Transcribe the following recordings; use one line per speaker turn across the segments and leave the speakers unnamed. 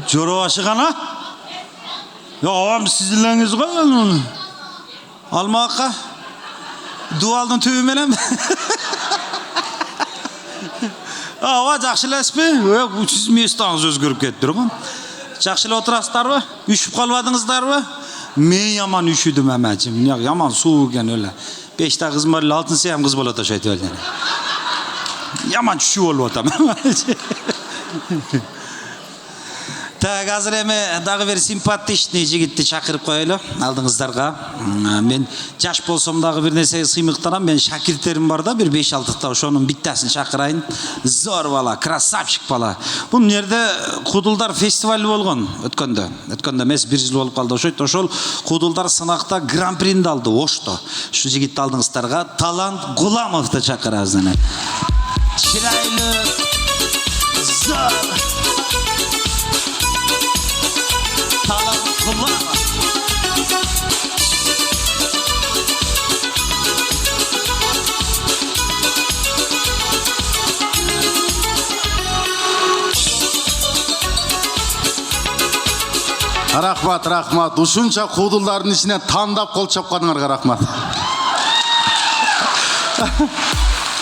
Жора ашығана? Авам сізіліңіз ғой оны. Алмаққа? Дуалдың төбі менен? Ава, жақшылас бе? Сіз местаңыз өзгеріп кеттір ғой. Жақшылы отырастар ба? Үшіп қалбадыңыздар ба? Мен яман үшідім әмәчім. Яман су кен өлі. 5 қыз бар, 6 сәйім қыз болады шайды өлі. Яман үші олу отам. Қазір әме дағы бір симпатичный жігітті шақырып қойылы алдыңыздарға. Мен жаш болсам дағы бір нәрсе сыймықтарам. Мен шакиртерім бар да, бір 5-6 ошоның биттасын шақырайын. Зор бала, красавчик бала. Бұл нерде Құдылдар фестивалі болған өткенде. Өткенде мес 1 жыл болып қалды. Ошол Құдылдар сынақта гран-принді алды Ошто. Шу жігітті алдыңыздарға Талант Ғұламовты шақырабыз. Чырайлы, зор.
Рахмат, рахмат. Ушунча Құдылдардың ішінен таңдап қол чапқаныңарға рахмат.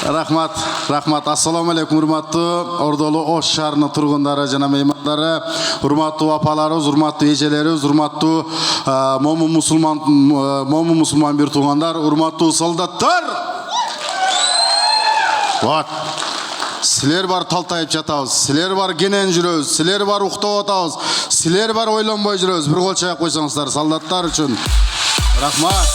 Рахмат, рахмат. Ассаламу алейкум, урматтуу Ордолу Ош шаарынын тургундары жана меймандары, урматтуу апаларыбыз, урматтуу эжелерибиз, урматтуу момун мусулман бир туугандар, урматтуу солдаттар. Вот. Силер бар талтайып жатабыз, силер бар кенен жүрөбүз, силер бар уктап атабыз, силер бар ойлонбой жүрөбүз. Бир кол чайып койсоңуздар солдаттар үчүн. Рахмат.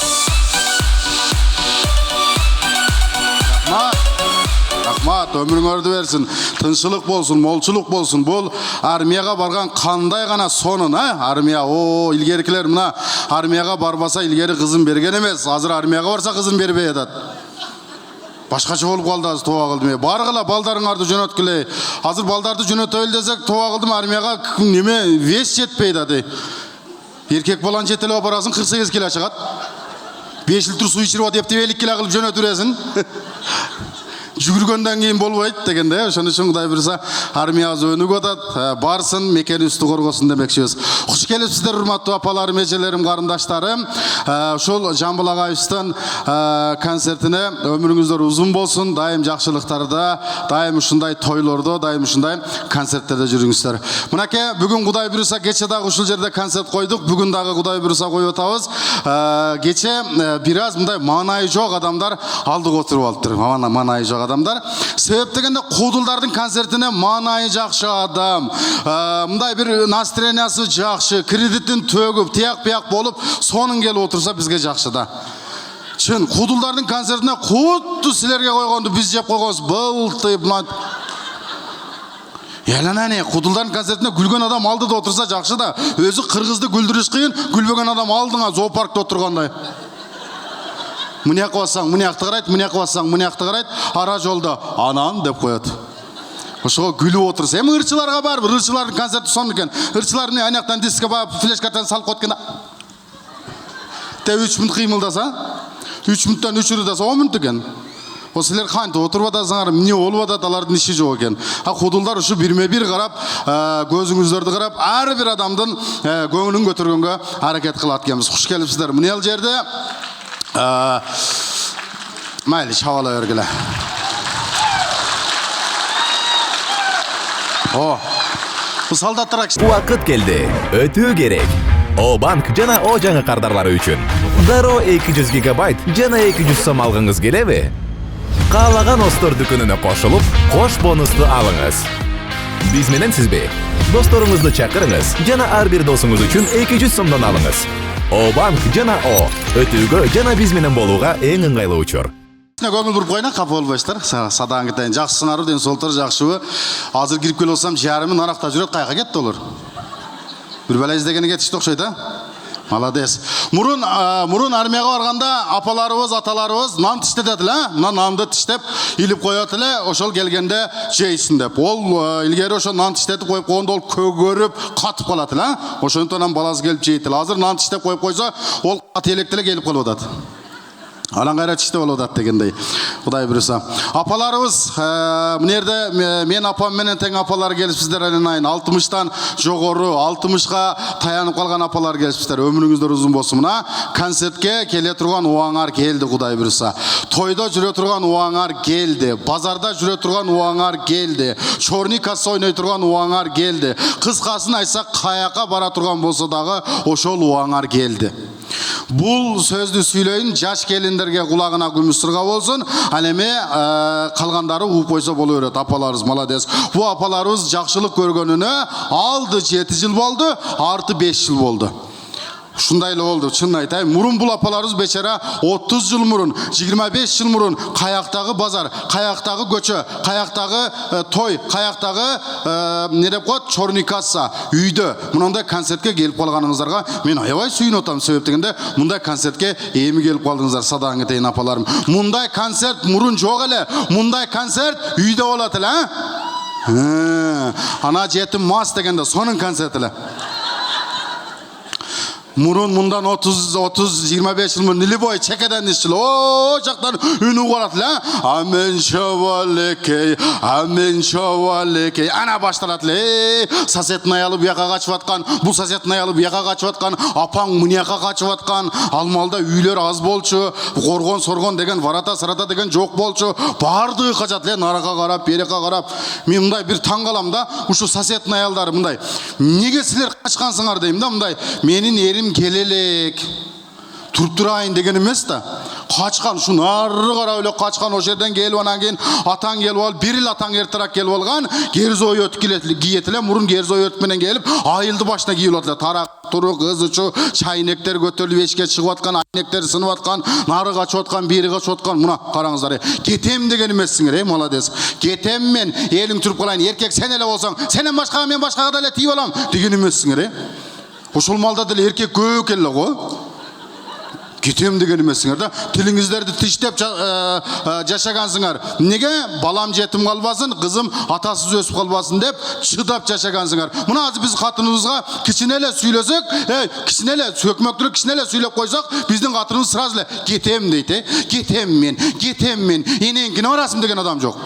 Рахмат, өмүрүңөрдү берсин. Тынччылык болсун, молчулук болсун. Бул армияга барган кандай гана сонун, армия. Илгеркилер мына армияга барбаса илгери кызын берген эмес. Азыр армияга барса кызын бербей атат. Башкача болуп калды азыр тоба кылдым. Баргыла балдарыңарды жөнөткүлөй. Азыр балдарды жөнөтөйлү десек тоба кылдым армияга неме вес жетпейт ады. Эркек баланы жетелеп барасың 48 кило чыгат. 5 литр суу ичирип атып 50 кило кылып жөнөтүресиң. Жүгүргөндөн кийин болбойт дегенде, ошон үчүн Кудай буйруса армиябыз өнүгүп атат, барсын, мекенибизди коргосун демекчибиз. Куш келипсиздер, урматтуу апаларым, эжелерим, карындаштарым. Ушул Жамбыл агайыбыздын концертине өмүрүңүздөр узун болсун, дайым жакшылыктарда, дайым ушундай тойлордо, дайым ушундай концерттерде жүрүңүздөр. Мынакей бүгүн Кудай буйруса кече дагы ушул жерде концерт койдук, бүгүн дагы Кудай буйруса коюп атабыз. Кече бир аз мындай маанайы жок адамдар алдыга отуруп алыптыр. Маанайы жок адамдар. Себеп дегенде Құдылдардың концертине маанайы жакшы адам, мындай бир настроениясы жакшы, кредитин төгүп, тияк-пияк болуп, сонун келип отурса бизге жакшы да. Чын, Құдылдардың концертине кутту силерге койгонду биз жеп койгонбуз. Былтып Яланане, Құдылдардың концертине күлгөн адам алдыда отурса жакшы да. Өзү кыргызды күлдүрүш кыйын, күлбөгөн адам алдыңа зоопаркта отургандай. Мынияққа бассаң, мынияқты қарайт, мынияққа бассаң, мынияқты қарайт, ара жолда анан деп қояды. Ошоға күліп отырса, эми ырчыларға бар, ырчылардың концерти сон екен. Ырчылардың анаяқтан дискке барып, флешкартан салып қойтканда. 3 мүнөт кыймылдаса, 3 мүнөттөн 3 ырдаса 10 мүнөт екен. Силер кантип отуруп атасыңар, эмне болуп атат, алардын иши жок экен. Құдылдар ушу бирме-бир карап, көзүңүздөрдү карап, ар бир адамдын көңүлүн көтөргөнгө аракет кылат экенбиз. Куш келипсиздер. Мына жерде mayli şavala örgüle. Bu soldatlar
Vaqt keldi. Ötүү керек. O bank jana o жаңы кардарлары үчүн. Daro 200 GB jana 200 сом алгыңыз келеби? Каалаган Остор дүкөнүнө кошулуп, кош бонусту алыңыз. Биз менен сизби? Досторуңузду чакырыңыз жана ар бир досуңуз үчүн 200 сомдон алыңыз. O bank жана O өтүүгө жана биз менен болууга эң ыңгайлуу учур.
Көңүл буруп койна, капа болбойсуздар. Садаң кетейин. Жакшысыңарбы, ден солтор жакшыбы? Азыр кирип келип алсам, жарымы наракта жүрөт, кайга кетти олар? Бир бала издегени кетишти окшойт, Молодец. Мурун армияга барганда апаларыбыз, аталарыбыз нам тиштетет эле, мына намды тиштеп илип коет эле, ошол келгенде жейсин деп. Ол илгери ошо нан тиштетип коюп койгондо ол көгөрүп, катып калат эле. Ошондон баласы келип жейт эле. Азыр нан тиштеп коюп койсо, ол кат элек деле келип калып атат. Алан кайра чиште болуп атат дегендей. Кудай буйруса. Апаларыбыз, мына жерде мен апам менен тең апалар келипсиздер, айнайын 60тан жогору, 60га таянып калган апалар келипсиздер. Өмүрүңүздөр узун болсун. Мына концертке келе турган убаңар келди, Кудай буйруса. Тойдо жүрө турган убаңар келди. Базарда жүрө турган убаңар келди. Чорный касса ойной турган убаңар келди. Кыскасын айтсак, каяка бара турган болсо дагы ошол убаңар келди. Бул сөздү сүйлөйүн, жаш келиндерге кулагына күмүш сырга болсун. Ал эми калгандары угуп койсо боло берет. Апаларыбыз молодец. Бу апаларыбыз жакшылык көргөнүнө алды 7 жыл болду, арты 5 жыл болду. Ушундай эле болду, чын айтайын. Мурун бул апаларыбыз бечара 30 жыл мурун, 25 жыл мурун каяктагы базар, каяктагы көчө, каяктагы той, каяктагы не деп коет, чорный касса үйдө мындай концертке келип калганыңыздарга мен аябай сүйүнүп атам. Себеп дегенде мындай концертке эми келип калдыңыздар, садагың кетейин апаларым. Мындай концерт мурун жок эле. Мындай концерт үйдө болот эле, ана жетим мас дегенде сонун концерт эле. Мурун мындан 30-25 жыл мурун Нилибой чекеден ишчил. О, жактан үнү барат эле. Амен шавалекей, амен шавалекей. Ана башталат эле. Соседтин аялы буяка качып аткан, бул соседтин аялы буяка качып аткан, апаң мынияка качып аткан. Алмалда үйлөр аз болчу, коргон соргон деген, варата сарата деген жок болчу. Бардыгы качат эле, нарага карап, берека карап. Мен мындай бир таң калам да, ушу соседтин аялдары мындай. Неге силер качкансыңар дейм да, мындай. Менин эрим келелек туруп турайын деген эмес да. Качкан, ушу нары карап эле качкан, ошол жерден келип анан кийин атаң келип алып, бир эл атаң эртерээк келип алган, керзой өт кийет эле, мурун керзой өт менен келип, айылды башына кийип алат эле. Тарак, турук, ызычу, чайнектер көтөрүлүп эшикке чыгып аткан, айнектер сынып аткан, нары качып аткан, бери качып аткан. Мына караңыздар. Кетем деген эмессиңер, молодец. Кетем мен, элиң туруп калайын, эркек сен эле болсоң, сенен башкага мен башкага деле тийип алам деген эмессиңер. Ошол малда деле эркек көп эле го. Кетем деген эмессиңер да. Тилиңиздерди тиштеп жашагансыңар. Неге? Балам жетим калбасын, кызым атасыз өсүп калбасын деп чыдап жашагансыңар. Мына азыр биз катыныбызга кичине эле сүйлөсөк, кичине эле сөкмөктүрүп, кичине эле сүйлөп койсок, биздин катыныбыз сразу эле кетем дейт, кетем мен, энеңкине барасың деген адам жок.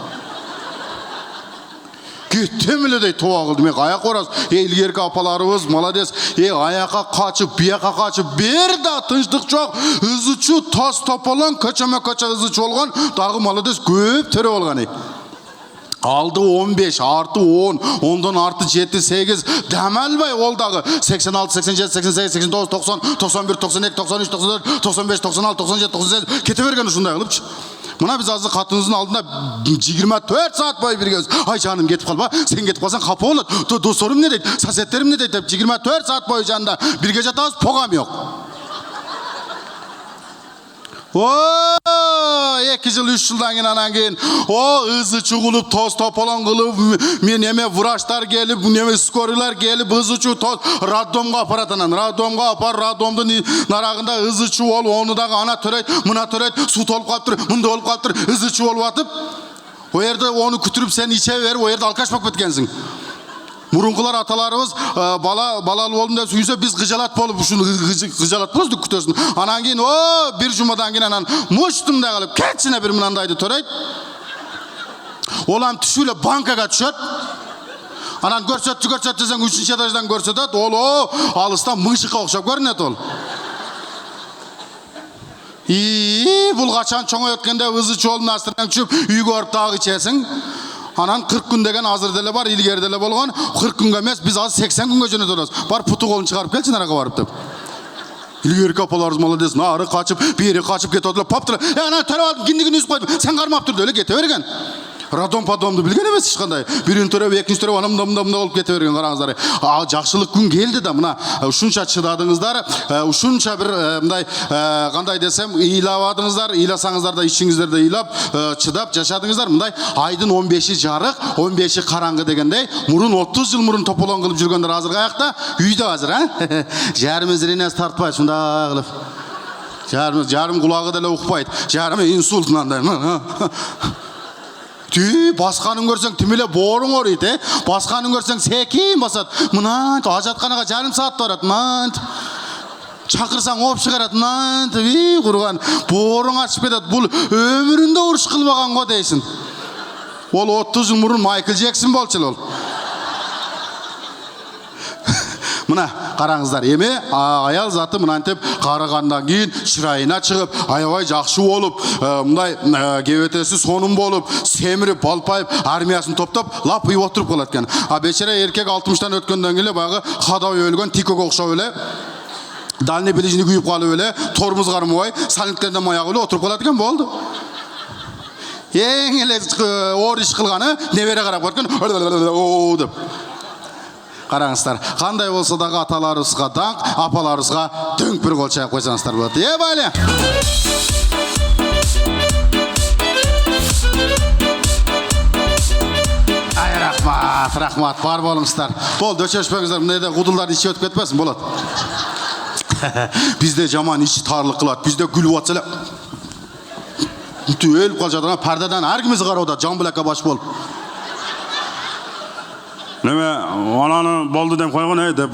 Кетем эле дейт, тоба кылды. Мен аяк барабыз. Илгерки апаларыбыз молодец. Аякка качып, бияка качып, бер да тынчтык жок. Ызычу тас тополон, көчөмө-көчө ызычу болгон, дагы молодец көп төрө болгон. Алды 15, арты 10, ondan artı 7, 8, demelbay ol dağı 86, 87, 88, 89, 90, 91, 92, 93, 94, 95, 96, 97, 98 kete vergen uşunday kılıp. Mına biz azı katınızın aldığında 24 saat boyu birgemiz. Ay canım getip kalma, sen getip kalsan kapı olur. Dostlarım ne deydi, sasetlerim ne deydi. 24 saat boyu canında bir gece tağız pogam yok. O 2 yıl 3 yıldan keyin anan keyin o ızı çuğulup toz topalan kılıp men eme vraçlar gelip neme skoriler gelip ızı çuğ toz raddomga aparatanan raddomga apar raddomdu naragında ızı çuğ ol onu da ana töreyt mına töreyt su tolup kaptır mında olup kaptır ızı çuğ olup atıp o yerde onu kütürüp sen içe ver o yerde alkaçmak bitkensin. Murunkular atalarımız balalı oldum da suysa biz gıcalat bolup şunu gıcalat bozduk kütösün. Anan keyin o bir cumadan keyin anan muştum da kalıp keçine bir mınandaydı töreyt. Olam tüşüyle bankaga düşet. Anan görsetçi sen 3. etajdan görsetet. Ol o alıstan mıжыкка okşap görünet ol. Bul kaçan çoğu ötkende ızı çoğulun astırdan çöp uygu orp dağı içesin. Anan 40 gün degen hazır dele var, ilgeri dele bolgan. 40 gün emes, biz az 80 gün göçene durarız. Bar putu kolunu çıkarıp gelsin araka varıp dep. İlgeri kapalarız malades, narı kaçıp, biri kaçıp getiyorlar, paptılar. Ana töre aldım, gindigini üst koydum. Sen karmap durdu öyle getivergen. Radom padomdu bilgen emez hiç kanday. Birinci töre, ikinci töre anam olup getivergen karanızları. Jakşılık gün geldi de mına uşunça çıdadыңыздар, uşunça bir mınday kanday desem iyilabadыңыздар, iylasanızlar da içinizler de iyilap çıdap yaşadыңыздар. Mınday aydın 15'i jarık, 15'i karangı degendey. Murun 30 yıl murun topolan kılıp жүргендер hazır ayakta, uyda hazır ha. Jarımız rines tartpay şunda kılıp. Jarım kulağı dele ukpaydı. Jarım insultundan басқанын көрсең тимеле боруң оройт, басқанын көрсең секин басат. Мына ажатканага жарым саат барат. Чакырсаң оп чыгарат. Мынтип курган. Бооруң ачып кетет. Бул өмүрүндө уруш кылбаган го дейсиң. Ол 30 жыл мурун Майкл Джексон болчу ол. Мына караңыздар, эми аял заты мынантип карагандан кийин чырайына чыгып, аябай жакшы болуп, мындай кебетеси сонун болуп, семирип, балпайып, армиясын топтоп, лап уйуп отуруп калат экен. А бечара эркек 60тан өткөндөн кийин баягы кадай өлгөн тикөкө окшоп эле, дальний ближний күйүп калып эле, тормуз кармабай, салентктерден маягып эле отуруп калат экен, болду. Эң эле оор иш кылганы небере карап аткан, деп. Қараңыздар, қандай болса дағы аталарыңызға даңқ, апаларыңызға дөңк бір қол шайып қойсаңыздар болады. Бәле! Ай, рахмат, бар болыңыздар. Болды, өшешпеңіздер, мұнайда құдылдар іші өтіп кетпесін, болады. Бізде жаман іші тарлық қылады, бізде күліп атсалап. Өліп қал жадына, пардадан әркіміз қарауда, жамбылакка баш болып.
Неме, ананы болды деп қойған деп.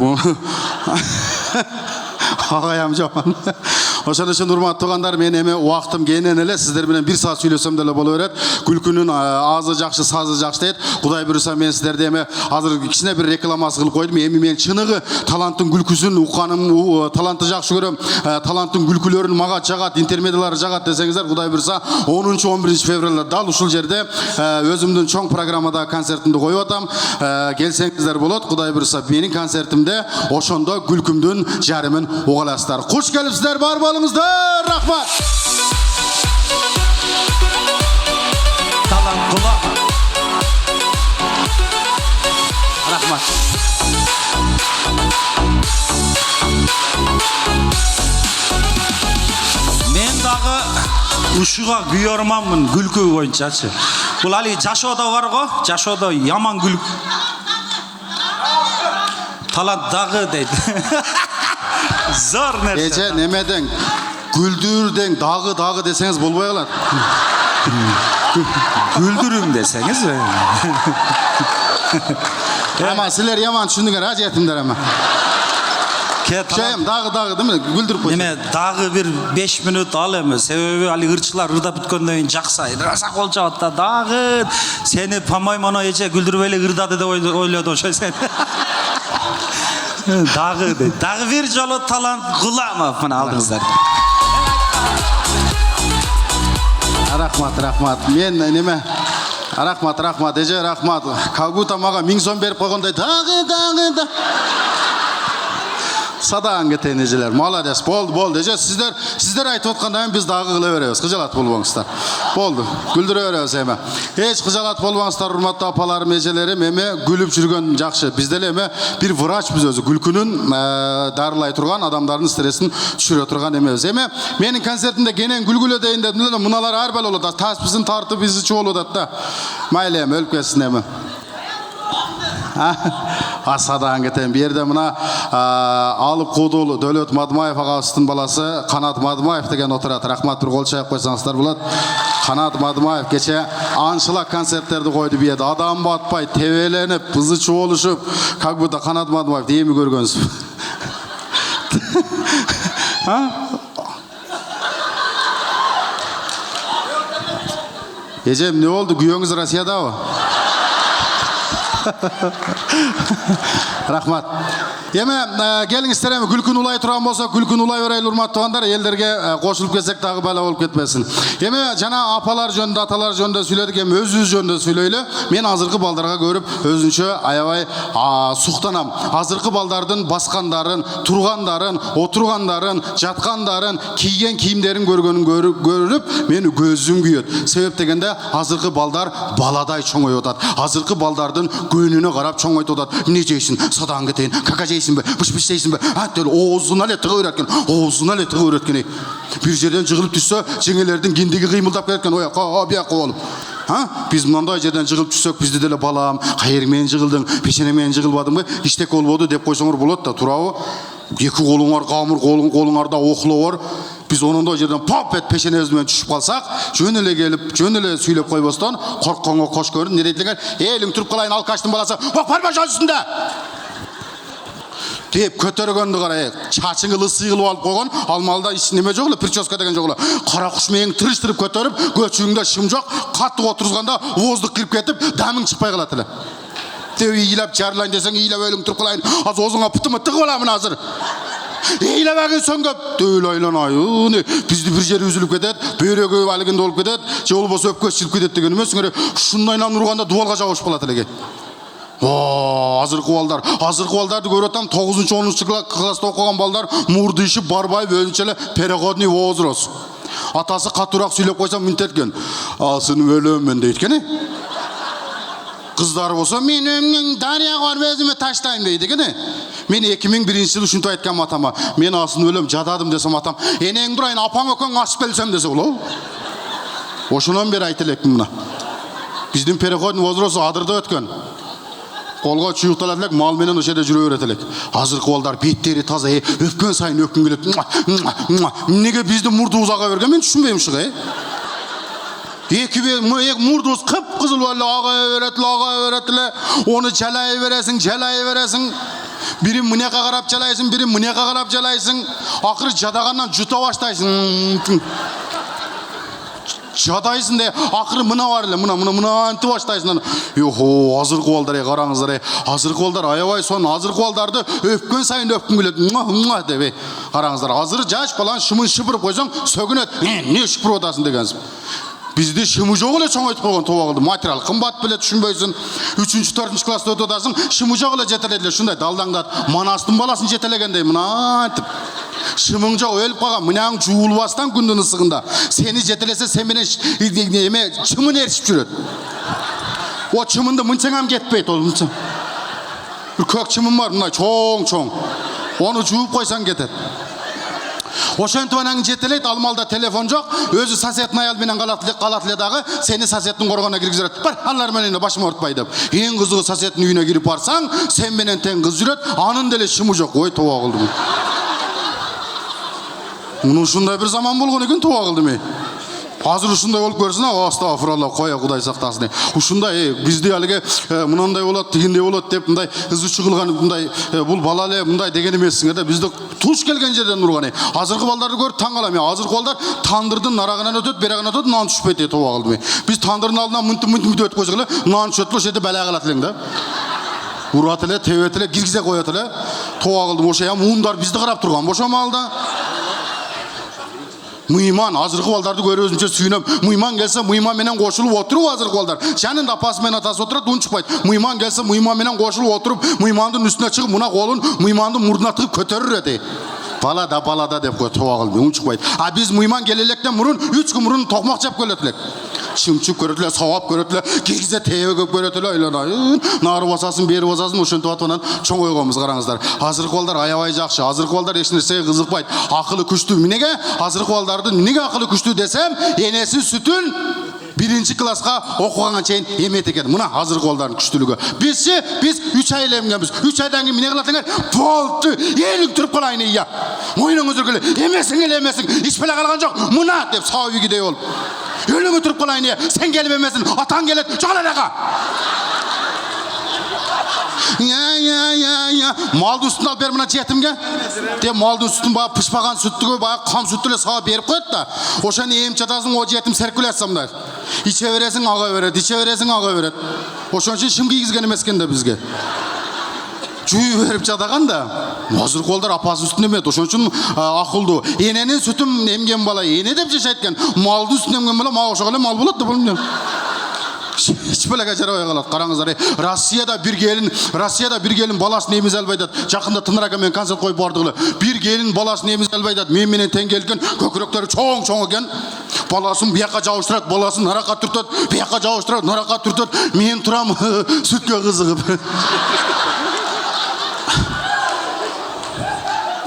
Ағайам жаман. Ошон үчүн урматтуу туугандар, мен эми убактым кенен эле сиздер менен 1 саат сүйлөсөм деле боло берет. Күлкүнүн азы жакшы, сазы жакшы дейт. Кудай буйруса мен сиздерди эми азыр кичине бир рекламасы кылып койдум. Эми мен чыныгы таланттын күлкүсүн укканым, талантты жакшы көрөм. Таланттын күлкүлөрүн мага жагат, интермедиалары жагат десеңиздер, Кудай буйруса 10-11 февралда дал ушул жерде өзүмдүн чоң программада концертимди коюп атам. Келсеңиздер болот. Кудай буйруса менин концертимде ошондо күлкүмдүн жарымын угаласыздар. Куш келипсиздер, бар болуңуздар. Рахмат.
Талант кула. Рахмат. Мен дагы ушуга күйөрманмын күлкү боюнчачы. Бул али жашоодо бар го, жашоодо яман күлүк. Талант дагы дейт. Зор нерсе.
Эже немеден күлдүрден дагы десеңиз болбой калат.
Күлдүрүң десеңиз.
Ама силер яман түшүндүңөр, ажетимдер ама. Чайым дагы деме күлдүрүп койсоң.
Неме дагы бир 5 мүнөт ал эми. Себеби али ырчылар ырдап бүткөндөн кийин жакса, раса кол жабат да дагы сени по-моему эже күлдүрүп эле ырдады деп ойлоду ошо сен. Дагы бир жолу талант куламов мына алдыңыздар.
Рахмат. Мен неме? Рахмат, эже рахмат. Как будто мага 1000 сом берип койгондой дагы. Садаң кетен эжелер. Молодец. Болду. Эже сиздер айтып аткандан биз дагы кыла беребиз. Кыжалат болбоңуздар. Болду. Күлдүрө беребиз эми. Эч кыжалат болбоңуздар, урматтуу апаларым, эжелерим. Эми күлүп жүргөн жакшы. Бизде эми бир врачбыз өзү. Күлкүнүн дарылай турган, адамдардын стрессин түшүрө турган эмебиз. Эми менин концертимде кенен күлгүлө дейин дедим эле, муналар ар бал болот. Таспысын тартып бизи чуулуп атат да. Майлы эми өлүп кетсин эми. Асадан кетен бир жерде мына алып куудул Дөлөт Мадмаев агабыздын баласы Канат Мадмаев деген отурат. Рахмат, бир кол чайып койсоңуздар болот. Канат Мадмаев кече аншылак концерттерди койду бияда. Адам батпай, тебеленип, бызы чуулушуп, как будто Канат Мадмаев эми көргөнсүз. Эжем, не болду? Күйөөңүз Россиядабы? Рахмат. Эми келиңиздер, эми күлкүн улай турган болсо, күлкүн улай берели, урматтуу туугандар, элдерге кошулуп кетсек дагы бала болуп кетпесин. Эми жана апалар жөнүндө, аталар жөнүндө сүйлөдүк, эми өзүбүз жөнүндө сүйлөйлү. Мен азыркы балдарга көрүп өзүнчө аябай суктанам. Азыркы балдардын баскандарын, тургандарын, отургандарын, жаткандарын, кийген кийимдерин көрүп мени көзүм күйөт. Себеп дегенде азыркы балдар баладай чоңоюп атат. Азыркы балдардын көнүнө карап чоңойтуп атат. Не жейсиң? Садаң кетейин. Кака жейсиң бе? Быш дейсиң бе? Дел оозуна эле тыгып өткөн. Бир жерден жыгылып түшсө, жеңелердин киндиги кыймылдап кеткен. Ояка, бияка болуп. Биз мындай жерден жыгылып түшсөк, бизде деле балам, кайер менен жыгылдың, пешене менен жыгылбадыңбы? Иштек болбоду деп койсоңор болот да, туурабы? Эки колуңар камыр, колуңарда охлоо бар. Biz onundoy жерден pop et пешенебиз менен түшүп калсак, жөн эле келип, жөн эле сүйлөп койбостон, коркконго кош көрүн, не дейдилер? Элиң туруп калайын, алкаштын баласы. Барма жол үстүндө. деп көтөргөндү карай. Чачыңы ысы кылып алып койгон. Алмалда ич неме жок эле, прическа деген жок эле. Кара куш мээң тырыштырып көтөрүп, көчүңдө шым жок, катты отурганда воздух кирип кетип, дамың чыкпай калат эле. Деп ыйлап чарлайын десең, ыйлап өлүң туруп калайын. Азыр озуңа путуму тыгып аламын азыр. Ыйлабагын соңгоп, дөөл айланайын. Бизди бир жери үзүлүп кетет, бөйрөгү алгында болуп кетет, же болбосо өпкө чыгып кетет деген эмес. Ушундайдан урганда дубалга жабышып калат эле. Азыркы балдарды көрүп атам, 9-10 класста окуган балдар мурду ишип барбай өзүнчө эле переходный возраст. Атасы катуураак сүйлөп койсо мынтеткен. Асынып өлөмүн дейт экен. Кыздар болсо мен дарыяга барып өзүмө таштайм дейт экен. Мен 2001-жылы ушинтип айткам атама. Мен асынып өлөм, жададым десем атам, энең турайын апаң экөөң ашып келсем десе болобу? Ошондон бери айта элекмин мына. Биздин переходный возраст адырда өткөн. Колго чуюкталат элек, мал менен ошо жерде жүрө берет элек. Азыркы балдар беттери таза, өпкөн сайын өпкүн келет. Эмнеге биздин мурдубуз ага берген, мен түшүнбөйм ушуга. Мурдубуз кып-кызыл ага берет эле. Оны жалай бересиң. Бири мынека карап жалайсың, бири мынека карап жалайсың. Акыры жадагандан жута баштайсың. Жадайсың да, акыры мына бар эле, мына антып баштайсың. Йохо, азыркы балдар, караңыздар, азыркы балдар аябай сон, азыркы балдарды өпкөн сайын өпкүн келет. Деп, караңыздар, азыр жаш балан шымын шыпырып койсоң, сөгүнөт. Не шыпырып атасың дегенсиң. Бизде шымы жок эле чоңойтуп койгон тоба кылды. Материал кымбат беле түшүнбөйсүн. 3-4 класста өтүп атасың, шымы жок эле жетеледи. Ушундай далдаңдат. Манастын баласын жетелегендей мына антып. Шымың жок өлүп калган, мынаң жуулбастан күндүн ысыгында. Сени жетелесе сен менен эме чымын эришип жүрөт. О чымынды мынчаңам кетпейт ол мынча. Бир көк чымын бар, мындай чоң. Оны жууп койсаң кетет. Ошентип анан жетелейт, алмалда телефон жок, өзү соседтин аял менен калат эле дагы, сени соседтин коргонуна киргизет. Бар, алар менен башыма уртпай деп. Эң кызыгы соседтин үйүнө кирип барсаң, сен менен тең кыз жүрөт, анын деле шымы жок. Ой, тоба кылдым. Муну ушундай бир заман болгон экен, тоба кылдым. Азыр ушундай болуп көрсүн, астагфиралла, кое Кудай сактасын. Ушундай бизде алыгы мындай болот, тигиндей болот деп мындай ызычы кылган мындай бул бала эле мындай деген эмессиң да. Бизде туш келген жерден урган. Азыркы балдарды көрүп таң калам. Азыркы балдар тандырдын нарагынан өтөт, берагынан өтөт, нан түшпөйт деп тоба кылдым. Биз тандырдын алдынан мынтып өтүп койсок эле, нан түшөт, ошол жерде бала калат элең да. Урат эле, тебет эле, киргизе коет эле. Тоба кылдым, ошо муундар бизди карап турган. Ошо маалда Мыйман, азыркы балдарды көрүп өзүмчө сүйүнөм. Мыйман келсе, мыйман менен кошулуп отуруп азыркы балдар. Жанында апасы менен атасы отурат, унчукпайт. Мыйман келсе, мыйман менен кошулуп отуруп, мыймандын үстүнө чыгып, мына колун мыймандын мурдуна тыгып көтөрүр эти. Балада деп кой, тоба кылды, унчукпайт. А биз мыйман келелектен мурун 3 күн мурун токмак жап келет элек. Чымчып көрөт эле, сабап көрөт эле, киргизе тебегеп көрөт эле, айланайын. Нары басасын, бери басасын, ошентип атып чоңойгонбуз, караңыздар. Азыркы балдар аябай жакшы. Азыркы балдар эч нерсеге кызыкпайт. Акылы күчтүү. Эмнеге? Азыркы балдарды эмнеге акылы күчтүү десем, энеси сүтүн 1 класска окуганга чейин эмет экен. Мына азыркы балдардын күчтүүлүгү. Биз 3 ай эмгенбиз. 3 айдан кийин эмне кылатыңар? Болду, элиң туруп калайын ия. Мойнуңузду келе, эмесиң, ич беле калган жок. Мына деп сабигидей болуп. Өлүңү туруп калайын ия. Сен келип эмесин, атаң келет, жагалага. Малдын сүтүн алып бер мына жетимге. Деп малдын сүтүн баа пышпаган сүттүгө баа кам сүттү эле сага берип коет да. Ошону эм чатасың, о жетим циркуляция мындай. Иче бересиң, ага берет. Ошон үчүн шым кийгизген эмес экен да бизге. Жуй берип жадаган да. Азыркы балдар апасынын сүтүн эмет. Ошон үчүн акылдуу. Эненин сүтүн эмген бала эне деп жашайт экен. Малдын сүтүн эмген бала мага окшогон эле мал болот да болмойм. Hiç böyle жарабай калат. Караңыздар, Россияда bir gelin баласын эмизе албай атат. Жакында Тыныр мен концерт коюп бардык эле. Bir gelin баласын эмизе албай атат. Мен менен тең келген, көкүрөктөрү чоң экен. Баласын бияка жабыштырат, баласын наракка түртөт, бияка жабыштырат, наракка түртөт. Мен турам сүткө кызыгып.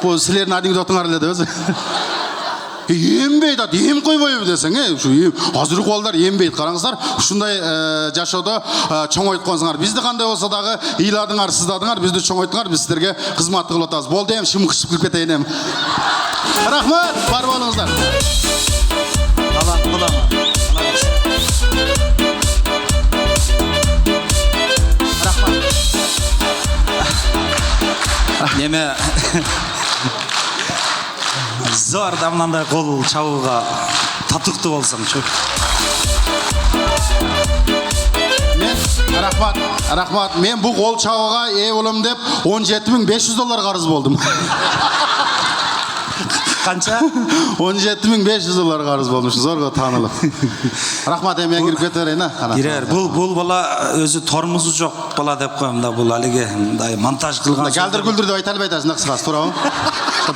Бул силердин анекдотуңар эле деп. Ембейт, ем койбойбу десең, ушу азыркы балдар ембейт. Караңыздар, ушундай жашоодо чоңойтконсуңар. Бизди кандай болсо дагы ыйладыңар, сыздадыңар, бизди чоңойттуңар, биз силерге кызмат кылып атабыз. Болду, эми шымкышып кирип кетейин эми. Рахмат, бар болуңуздар.
Рахмат. эме зор да мындай кол чабууга татыктуу болсоңчу.
Рахмат. Мен бу кол чабууга ээ болом деп $17.500 карыз болдум.
Канча?
$17.500 карыз болмуш. Зорго таанылып. Рахмат, эми мен кирип кете берейин, а?
Кирер. Бул бала өзү тормузу жок бала деп коем да, бул алиги мындай монтаж кылган.
Галдыр гүлдүр деп айта албай атасың, кыскасы, туурабы?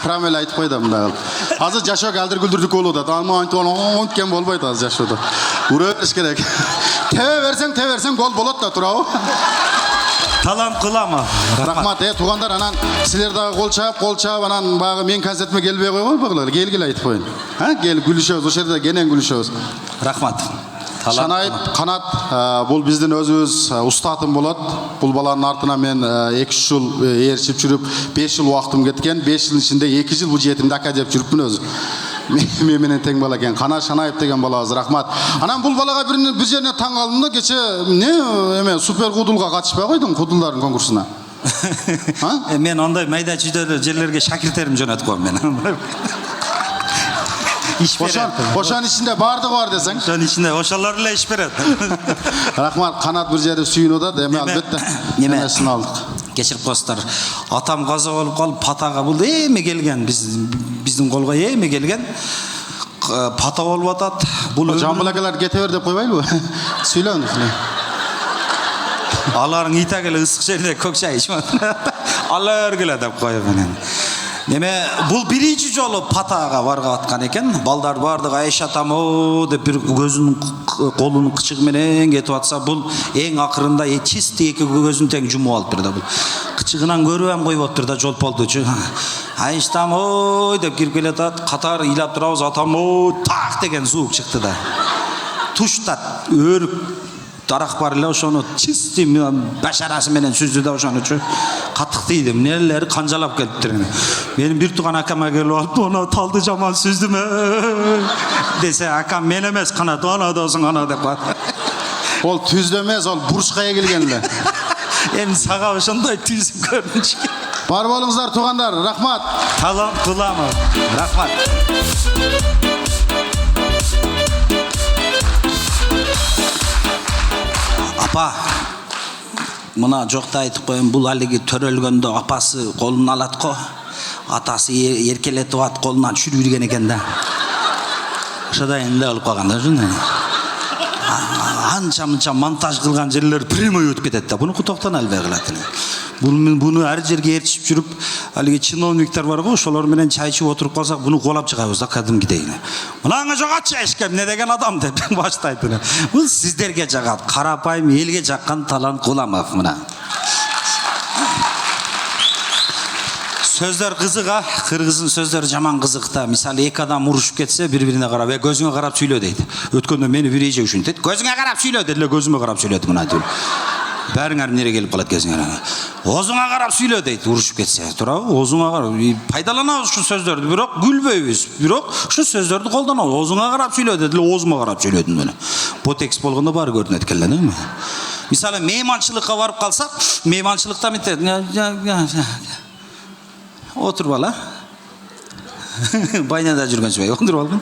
Прямо эле айтып кой да мындай кылып. Азыр жашоо галдыр гүлдүрдүк болуп атат. Аны антип кем болбойт азыр жашоодо. Ура бериш керек. Тебе берсең гол болот да, туурабы?
Талант кыламы?
Рахмат, туугандар, анан силер дагы кол чаап, анан баягы мен концертиме келбей койбойгула. Келгиле айтып коеюн. Кел күлүшөбүз, ошол жерде кенен күлүшөбүз.
Рахмат.
Шанайып Канат, бул биздин өзүбүз устатым болот. Бул баланын артына мен 2 жыл ээрчип жүрүп, 5 жыл убактым кеткен. 5 жылдын ичинде 2 жыл бул жетимди ака деп жүрүпмүн өзү. Мен менен тең бала экен. Канат Шанаев деген балабыз, рахмат. Анан бул балага бир жерине таң калдым да, кече эме супер кудулга катышпай койдуң, кудулдардын конкурсуна.
Мен ондай майда чүйдөлүү жерлерге шакиртерим жөнөтүп коем мен.
Ошонун ичинде бардыгы бар десең.
Ошонун ичинде ошолор эле иш берет.
Рахмат, Канат бир жерде сүйүнүп атат, эми албетте. Эмесин алдык.
Кечирип коесуздар. Атам каза болуп калып, патага бул эми келген, биздин колго эми келген. Пата болуп атат. Бул
Жамбыл акалар кете бер деп койбайлыбы? Сүйлөң.
Аларың итак эле ысык жерде көк чай ичмет. Алар келе деп коюп менен. Неме бул биринчи жолу патага барга аткан экен. Балдар бардык Айша атам деп бир көзүнүн колунун кычыгы менен кетип атса, бул эң акырында чисти эки көзүн тең жумуп алыптыр да, бул кычыгынан көрүп коюп атыптыр да, жолполдучу. Айштам деп кирип келатат, катар ыйлап турабыз, атам так деген звук чыкты да. Туштат өрүк дарак бар эле, ошону чисти башарасы менен сүздү да, ошонучу катык тийди. Эмнелери канжалап келиптир. Менин бир тууган акама келип алып, "Ана талды жаман сүздүмө" десе, акам мен эмес, Канат ана досуң ана деп коет.
Ол түздө эмес, ол бурчка эгилген эле.
Эми сага ошондой түзүп көрүнчү.
Бар болуңуздар туугандар, рахмат.
Талант кыламы? Рахмат. Апа, мына жокта айтып коем, бул алиги төрөлгөндө апасы колун алат го, атасы эркелетип ат, колунан түшүрүп жүргөн экен да. Ошодай эле болуп калган да, ошондой. Анча-мынча монтаж кылган жерлер прямой өтүп кетет да. Буну токтон албай калат. Буну ар жерге ээрчип жүрүп, алиги чиновниктер бар го, ошолор менен чай ичип отуруп калсак, буну колап чыгабыз да, кадимкидей. Мынаңа жагатчы эшке, эмне деген адам деп баштайт. Бул сиздерге жагат, карапайым элге жаккан Талант Куламов мына. Сөздөр кызык, кыргыздын сөздөрү жаман кызык да. Мисалы эки адам урушуп кетсе, бири-бирине карап, көзүңө карап сүйлө дейт. Өткөндө мени бир эже ушинтет, көзүңө карап сүйлө деди эле, көзүмө карап сүйлөдү мына деп. Бәріңер нере келіп қалады кезіңер. Озыңа қарап сөйле дейді, ұрышып кетсе. Турабы, озыңа қарап. Пайдаланабыз шу сөздерді, бирок күлбөйбүз. Бирок шу сөздерді колданабыз. Озыңа қарап сөйле dedi, озыма қарап сөйледім мені. По текст болгондо бары көрүнөт экен эле, эми. Мисалы, мейманчылыкка барып калсак, мейманчылыкта мынтет. Отур бала. Байнада жүргөнсүбөй, отур бала.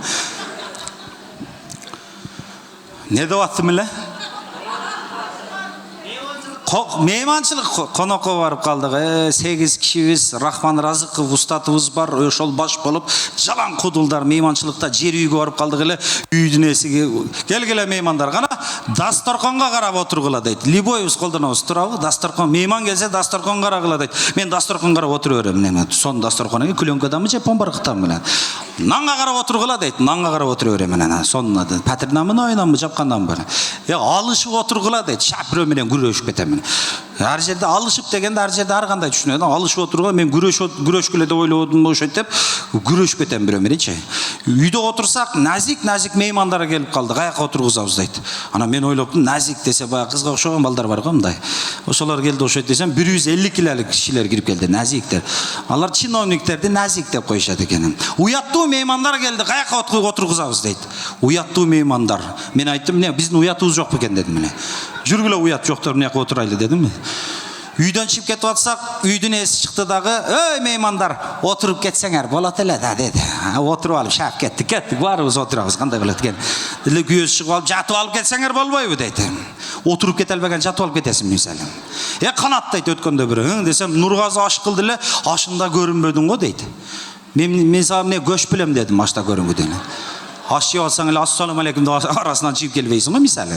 Не деп аттым эле? Мейманчылык конокко барып калдык. 8 кишибиз, Рахман Разыков устатыбыз бар, ошол баш болуп, жалаң кудулдар мейманчылыкта жер үйгө барып калдык эле. Үйдүн эсиги келгиле меймандар, кана дасторконго карап отургула дейт. Любойбуз колдонобуз, турабы? Дасторкон, мейман келсе дасторкон карагыла дейт. Мен дасторкон карап отура берем. Неме, сон дасторконго күлөңкөдамы же помбаркытам менен. Нанга карап отургула дейт. Нанга карап отура берем менен. Сонна дейт. Патернамы ойнамы жапкандан бар. Алышып отургула дейт. Шапрө менен күрөшүп кетем. Ар жерде алышып дегенде ар жерде ар кандай түшүнөт. Алышып отургула, мен күрөшкүлө деп ойлодум, ошентип деп күрөшүп кетем бирөө мененчи. Үйдө отурсак, назик меймандар келип калды. Каяка отургузабыз дейт. Ана мен ойлоптум, назик десе баягы кызга окшогон балдар бар го мындай. Ошолор келди ошойт десем, 150 килолук кишилер кирип келди, назиктер. Алар чиновниктерди назик деп коюшат экен. Уяттуу меймандар келди, каяка отургузабыз дейт. Уяттуу меймандар. Мен айттым, биздин уятыбыз жок бекен дедим эле. Жүргүлө уят жоктор, мына жака отурайлы дедим. Үйдөн чыгып кетип атсак, үйдүн эси чыкты дагы, "Эй меймандар, отуруп кетсеңер болот эле да" деди. Отуруп алып шап кеттик, баарыбыз отурабыз, кандай болот экен. Деле күйөөсү чыгып алып, "Жатып алып кетсеңер болбойбу" дейт. Отуруп кете албаган жатып алып кетесиң мисалы. Канат дейт өткөндө бирөө, десем, "Нургазы аш кылды эле, ашында көрүнбөдүң го" дейт. Мен сага эмне көчүп билем дедим, ашта көрүнгүдөн. Аш жеп алсаң эле ассалам алейкум деп арасынан чыгып келбейсиң го мисалы.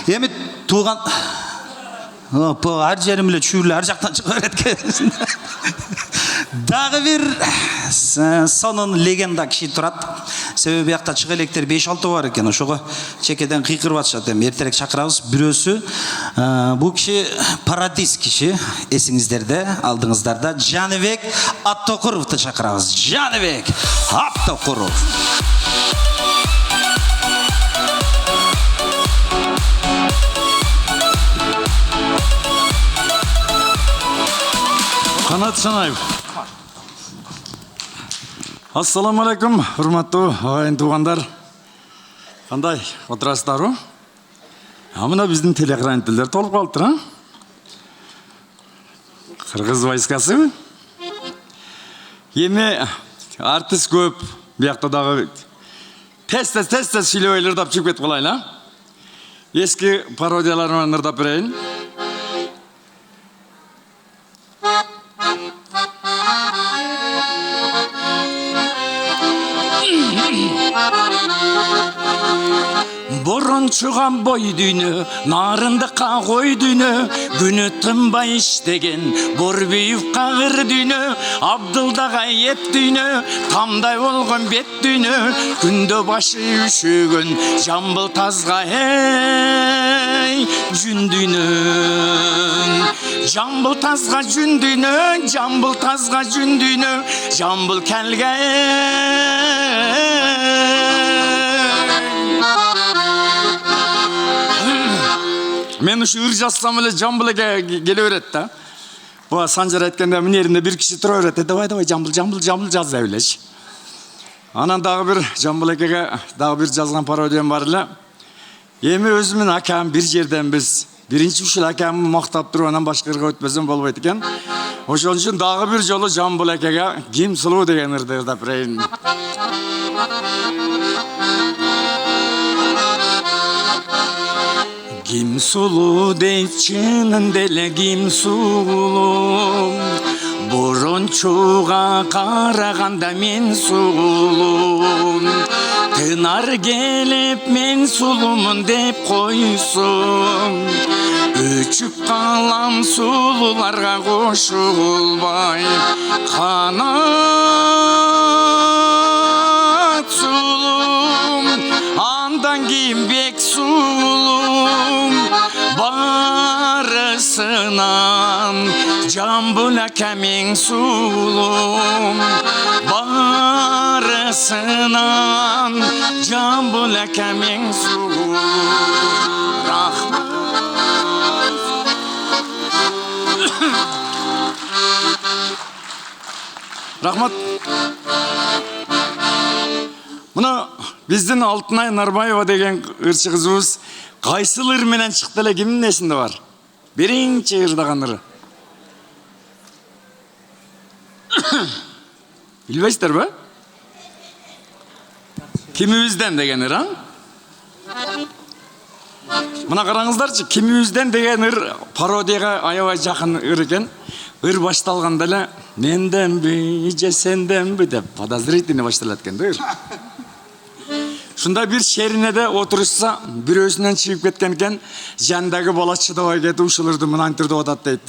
Эми тууган ар жерим эле чүйүрлө ар жактан чыга берет экен. Дагы бир сонун легенда киши турат. Себеби бияқта чыга электер 5-6 бар экен. Ошого чекеден кыйкырып атышат. Эми эртерээк чакырабыз. Бирөөсү бул киши Парадис киши, эсиңиздерде, алдыңыздарда Жаныбек Аттокуровду чакырабыз. Жаныбек Аттокуров.
Канат Шанаев. Ассаламу алейкум, урматтуу агайын туугандар. Кандай отурасыздарбы? Мына биздин телеэкранчылар толуп калыптыр, а? Кыргыз войскасы. Эми артист көп, биякта дагы тез сүйлөп ырдап чыгып кетип калайын, а? Эски пародияларымды ырдап берейин. Борон чуган бой дүйнө, нарындыкка кой дүйнө, күнү тынбай иштеген, борбүйүп кагыр дүйнө, Абдылдага эп дүйнө, тамдай болгон бет дүйнө, күндө башы үшөгөн, жамбыл тазга эй, жүн дүйнө. Жамбыл тазга жүн дүйнө, жамбыл тазга жүн дүйнө, жамбыл келге Мен ушу ыр жазсам эле жамбыл келе берет да. Буга Санжар айтканда минеринде бир киши тура берет. Давай жамбыл жаза билечи. Анан дагы бир жамбыл экеге дагы бир жазган пародиям бар эле. Эми өзүмүн акам бир жерденбиз. Биринчи ушул акамды мактап туруп анан башкырга өтпөсөм болбойт экен. Ошон үчүн дагы бир жолу жамбыл экеге Ким Сулуу деген ырды ырдап берейин. Ким сулуу дейт чынында эле ким сулуу, борончуга караганда мен сулуу, тынар келип мен сулуумун деп койсун, өчүп калам сулууларга кошулбай, канат сулуу, андан кийин бек сулуу, барысынан жамбыл акамең сулуу, барысынан жамбыл акамең сулуу. Рахмат. Рахмат. Мына биздин Алтынай Нарбаева деген ырчы кызыбыз кайсыл ыр менен чыкты эле, кимдин эсинде бар? Биринчи ырдаган ыры. Билбейсиздерби? Кимибизден деген ыр, а? Мына караңыздарчы, кимибизден деген ыр пародияга аябай жакын ыр экен. Ыр башталганда эле менденби же сенденби деп подозрительно башталат экен да ыр. Шунда бир шеринеде отурушса, бирөөсүнөн чыгып кеткен экен, жандагы бала чыдабай кетип ушул ырды мынантип ырдап атат дейт.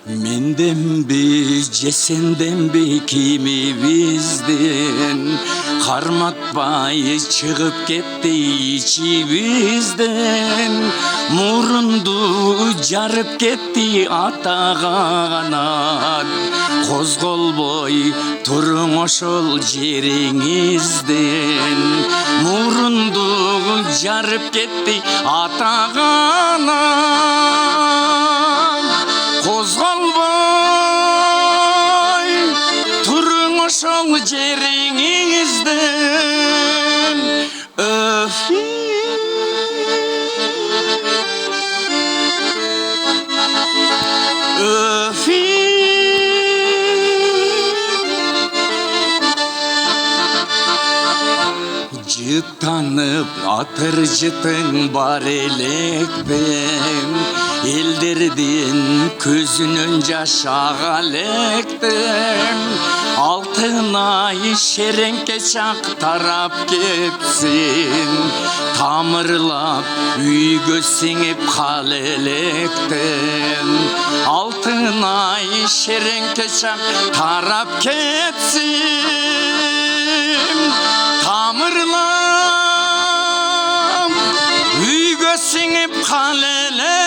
Менденби же сенденби кимибизден, карматпай чыгып кетти ичибизден, мурунду жарып кетти атаганат, козголбой туруң ошол жериңизден, мурунду жарып кетти атаганат, козголбой туруң ошол жериңизден Жыттанып атыр жытың бар электен Элдердин көзүнөн жаш ага электен Алтын ай шереңке чак тарап кетсин Тамырлап үйгө сиңип кал электен Алтын ай шереңке чак тарап кетсин Тамырлап үйгө сиңип кал электен